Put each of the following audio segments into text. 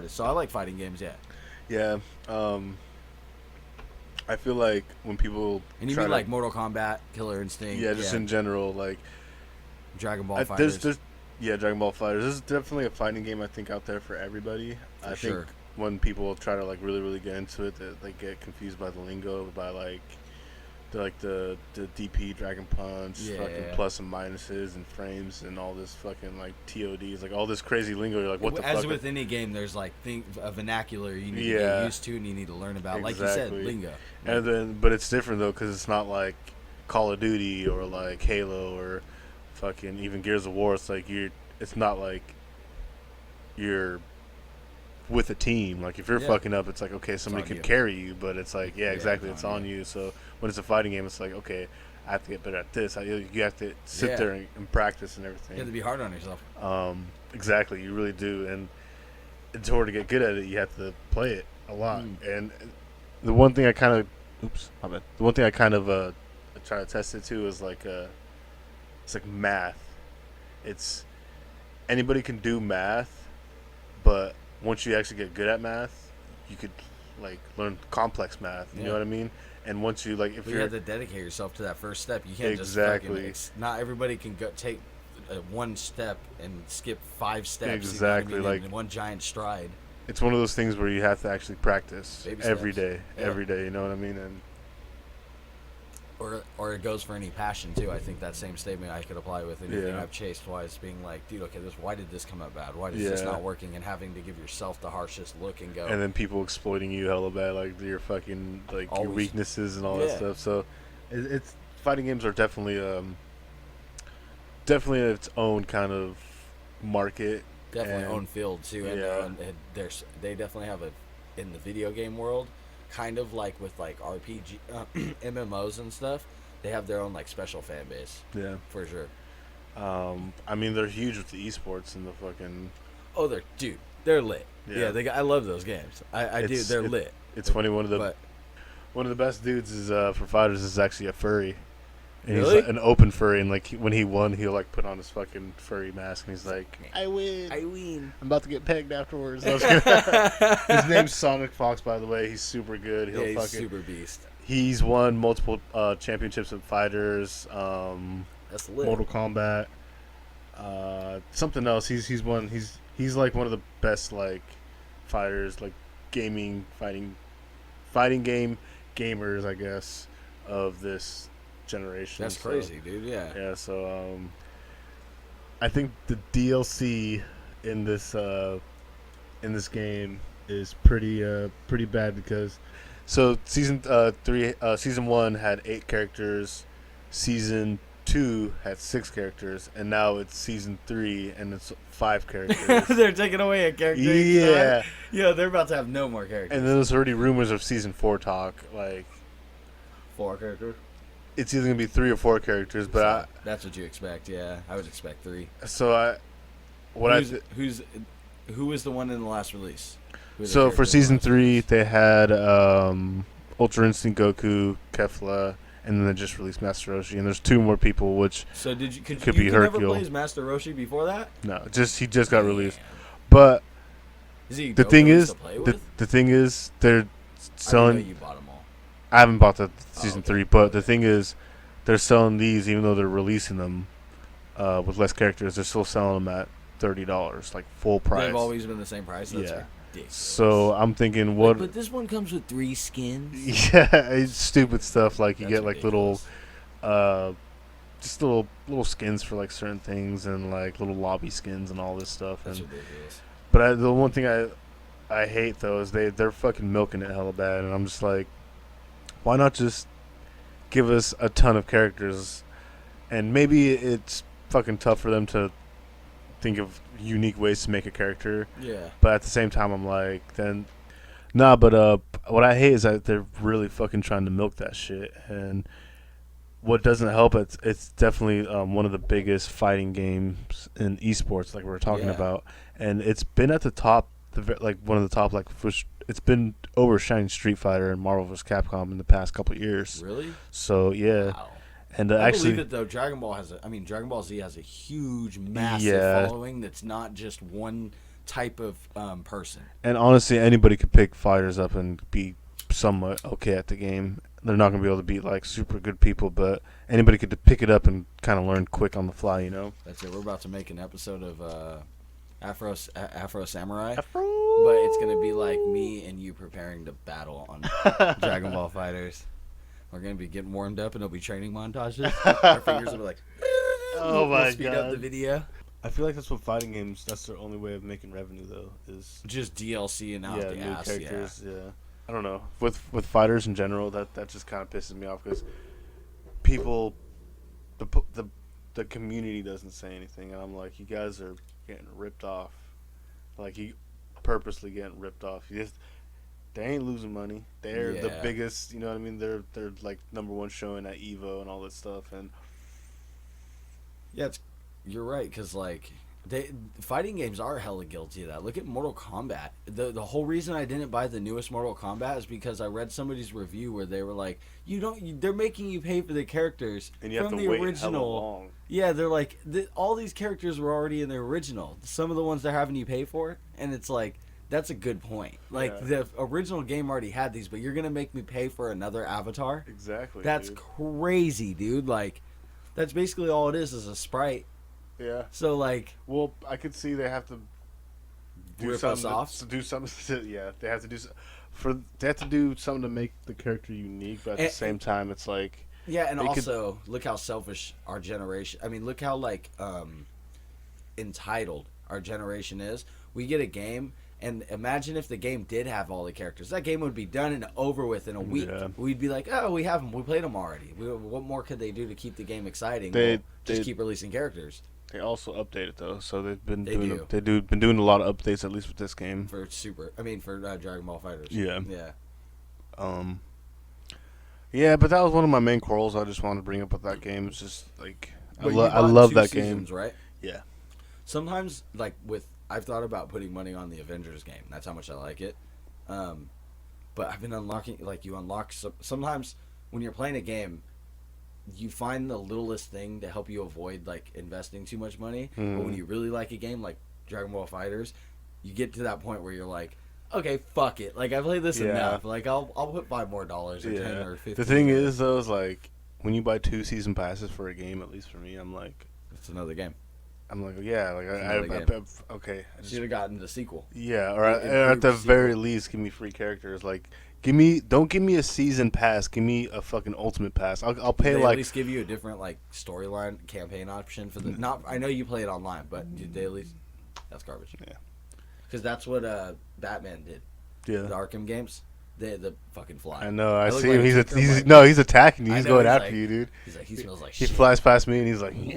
artist, so I like fighting games. Yeah. Yeah. I feel like when people And you mean like Mortal Kombat, Killer Instinct? Yeah, just in general, like Dragon Ball Fighters. Dragon Ball Fighters. There's definitely a fighting game I think out there for everybody. For think sure. when people try to like really get into it, they get confused by the lingo, by like the DP, Dragon Punch, fucking plus and minuses and frames and all this fucking like TODs, like all this crazy lingo. You're like, what the fuck? As with any game, there's like a vernacular you need to get used to and you need to learn about. Like you said, lingo. And then, but it's different though because it's not like Call of Duty or like Halo or fucking even Gears of War. It's like it's not like you're with a team. Like if you're fucking up, it's like, okay, somebody could carry you, but it's like, exactly, it's on you. So when it's a fighting game, it's like, okay, I have to get better at this. You have to sit there and practice and everything. You have to be hard on yourself. Exactly, you really do. And in order to get good at it, you have to play it a lot. And the one thing I kind of try to test it to is like it's like math. It's anybody can do math, but once you actually get good at math, you could like learn complex math. You know what I mean? And once you like, if you have to dedicate yourself to that first step, you can't just not everybody can take one step and skip 5 steps. Exactly, you know what I mean? like in one giant stride. It's one of those things where you have to actually practice every day. Yeah. Every day. You know what I mean? And or it goes for any passion too. I think that same statement I could apply with anything I've chased. Why it's being like, dude, okay, why did this come out bad? Why is this not working? And having to give yourself the harshest look and go. And then people exploiting you hella bad, like your fucking your weaknesses and all that stuff. So it's fighting games are definitely its own kind of market. Definitely own field too, and they definitely have in the video game world. Kind of like with like RPG, MMOs and stuff, they have their own like special fan base. Yeah, for sure. I mean, they're huge with the esports and the fucking. Oh, they're lit. Yeah, I love those games. I do. They're lit. It's funny. One of the best dudes is for fighters is actually a furry. And really? He's an open furry, and like when he won, he'll like put on his fucking furry mask, and he's like, "I win! I'm about to get pegged afterwards." His name's Sonic Fox, by the way. He's super good. He's super beast. He's won multiple championships with fighters. That's lit. Mortal Kombat. Something else. He's won. He's like one of the best like fighters, like fighting game gamers, I guess, of this generation. That's crazy, dude. Yeah. So I think the DLC in this game is pretty bad because season 1 had 8 characters, season 2 had 6 characters, and now it's season 3 and it's 5 characters. They're taking away a character. Yeah. Yeah, they're about to have no more characters. And there's already rumors of season 4 talk, like 4 characters. It's either gonna be 3 or 4 characters, but that's what you expect. Yeah, I would expect 3. So who was the one in the last release? So for season 3, they had Ultra Instinct Goku, Kefla, and then they just released Master Roshi, and there's 2 more people, which could be Hercule. Never play as Master Roshi before that? No, he just got released. But the thing is, they're selling. I know you bought them all. I haven't bought the season 3, but the thing is, they're selling these even though they're releasing them with less characters. They're still selling them at $30, like full price. They've always been the same price. That's ridiculous. So I'm thinking, what? But this one comes with 3 skins. Yeah, it's stupid stuff. Like you get like ridiculous. just little skins for like certain things and like little lobby skins and all this stuff. That's ridiculous. But the one thing I hate though is they're fucking milking it hella bad, and I'm just like, why not just give us a ton of characters? And maybe it's fucking tough for them to think of unique ways to make a character. Yeah. But at the same time, I'm like, but what I hate is that they're really fucking trying to milk that shit. And what doesn't help, it's definitely one of the biggest fighting games in esports, like we were talking about. And it's been at the top, one of the top, it's been overshining Street Fighter and Marvel vs. Capcom in the past couple of years. Really? So, yeah. Wow. And I actually, believe it though. Dragon Ball Z has a huge, massive following. That's not just one type of person. And honestly, anybody could pick fighters up and be somewhat okay at the game. They're not going to be able to beat like super good people, but anybody could pick it up and kind of learn quick on the fly, you know? That's it. We're about to make an episode of Afro Samurai. Afro. But it's going to be like me and you preparing to battle on Dragon Ball Fighters. We're going to be getting warmed up and it'll be training montages. Our fingers will be like, oh my god. Speed up the video. I feel like that's what fighting games, that's their only way of making revenue, though, is just DLC and out the new ass. characters, yeah. I don't know. With fighters in general, that just kind of pisses me off because people, the community doesn't say anything, and I'm like, you guys are getting ripped off. Like, you purposely getting ripped off. They ain't losing money. They're the biggest, you know what I mean? They're like #1 showing at Evo and all that stuff, and yeah, you're right, because like fighting games are hella guilty of that. Look at Mortal Kombat. The whole reason I didn't buy the newest Mortal Kombat is because I read somebody's review where they were like, they're making you pay for the characters and you from have to the wait original. hella long. Yeah, they're like all these characters were already in the original. Some of the ones they're having you pay for, and it's like that's a good point. Like the original game already had these, but you're gonna make me pay for another avatar? Exactly. That's crazy, dude. Like that's basically all it is a sprite. Yeah. So like, well, I could see they have to rip us off. To do something. Yeah, they have to do they have to do something to make the character unique, but at the same time, it's like and also look how selfish our generation. I mean, look how like entitled our generation is. We get a game. And imagine if the game did have all the characters. That game would be done and over with in a week. Yeah. We'd be like, oh, we have them. We played them already. What more could they do to keep the game exciting? They keep releasing characters. They also update it though, so they've been been doing a lot of updates, at least with this game. For Dragon Ball Fighters. Yeah. Yeah. Yeah, but that was one of my main quarrels I just wanted to bring up with that game. It's just like I love that seasons, game. Right? Yeah. Sometimes I've thought about putting money on the Avengers game. That's how much I like it. But I've been unlocking, you unlock, sometimes when you're playing a game, you find the littlest thing to help you avoid, investing too much money. Mm. But when you really like a game, like Dragon Ball Fighters, you get to that point where you're like, okay, fuck it. I played this enough. I'll put $5 more or 10 or 15. The thing is, though, is when you buy 2 season passes for a game, at least for me, I'm like, it's another game. I'm like, yeah, okay. I should have gotten the sequel. Yeah, or at the very least, give me free characters. Don't give me a season pass. Give me a fucking ultimate pass. I'll pay at least give you a different storyline campaign option for the. Not, I know you play it online, but did they at least? That's garbage. Yeah, because that's what Batman did. Yeah, the Arkham games. The fucking fly. I know. I see him. He's attacking you. He's going after you, dude. He's like, he smells like shit. He flies past me and he's like, he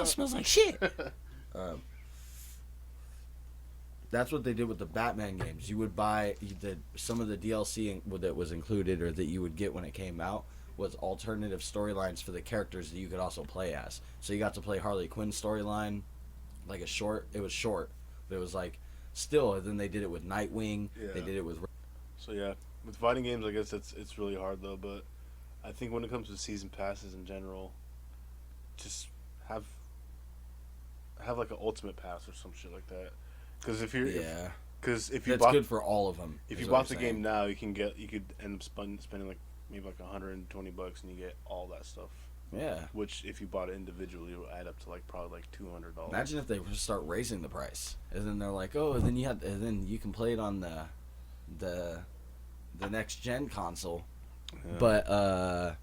smells like shit. That's what they did with the Batman games. You would buy some of the DLC that was included or that you would get when it came out was alternative storylines for the characters that you could also play as. So you got to play Harley Quinn's storyline, it was short, but it was still. And then they did it with Nightwing. Yeah. They did it with. So yeah, with fighting games, I guess it's really hard though. But I think when it comes to season passes in general, just have an ultimate pass or some shit like that. Because if you that's good for all of them. If you bought the game now, you could end up spending maybe $120 and you get all that stuff. Yeah. Which if you bought it individually, it would add up to probably $200. Imagine if they start raising the price, and then they're like, oh, and then you can play it on the next gen console, but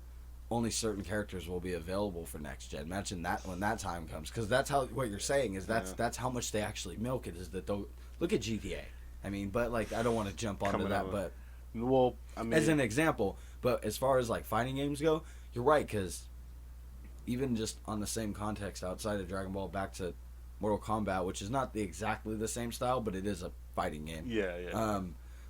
only certain characters will be available for next gen. Imagine that when that time comes, because that's what you're saying is that's how much they actually milk it. Is that they'll look at GTA? I mean, but I don't want to jump onto that, but as an example. But as far as fighting games go, you're right, because even just on the same context outside of Dragon Ball, back to Mortal Kombat, which is not exactly the same style, but it is a fighting game. Yeah.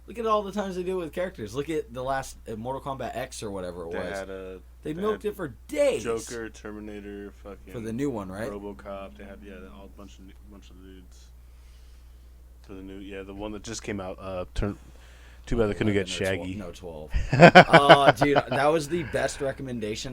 Look at all the times they do it with characters. Look at the last Mortal Kombat X or whatever it was. They milked it for days. Joker, Terminator, fucking for the new one, right? RoboCop. They had all a bunch of dudes for the new the one that just came out. Too bad they couldn't get Shaggy. No 12. Oh, dude, that was the best recommendation